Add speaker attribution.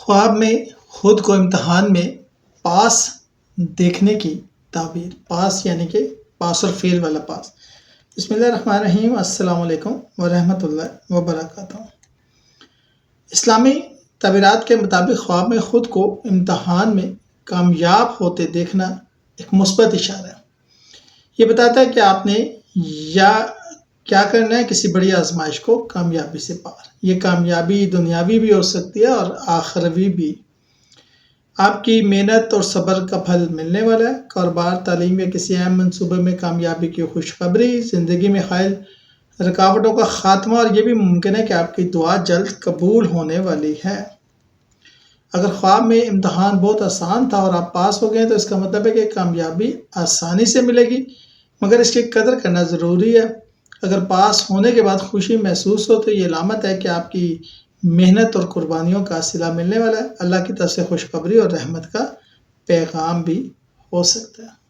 Speaker 1: خواب میں خود کو امتحان میں پاس دیکھنے کی تعبیر۔ پاس یعنی کہ پاس اور فیل والا پاس۔ بسم اللہ الرحمن الرحیم۔ السلام علیکم ورحمۃ اللہ وبرکاتہ۔ اسلامی تعبیرات کے مطابق خواب میں خود کو امتحان میں کامیاب ہوتے دیکھنا ایک مثبت اشارہ ہے۔ یہ بتاتا ہے کہ آپ نے کیا کرنا ہے، کسی بڑی آزمائش کو کامیابی سے پار۔ یہ کامیابی دنیاوی بھی ہو سکتی ہے اور آخروی بھی۔ آپ کی محنت اور صبر کا پھل ملنے والا ہے۔ کاروبار، تعلیم یا کسی اہم منصوبے میں کامیابی کی خوشخبری۔ زندگی میں حائل رکاوٹوں کا خاتمہ، اور یہ بھی ممکن ہے کہ آپ کی دعا جلد قبول ہونے والی ہے۔ اگر خواب میں امتحان بہت آسان تھا اور آپ پاس ہو گئے تو اس کا مطلب ہے کہ کامیابی آسانی سے ملے گی، مگر اس کی قدر کرنا ضروری ہے۔ اگر پاس ہونے کے بعد خوشی محسوس ہو تو یہ علامت ہے کہ آپ کی محنت اور قربانیوں کا صلہ ملنے والا ہے۔ اللہ کی طرف سے خوشخبری اور رحمت کا پیغام بھی ہو سکتا ہے۔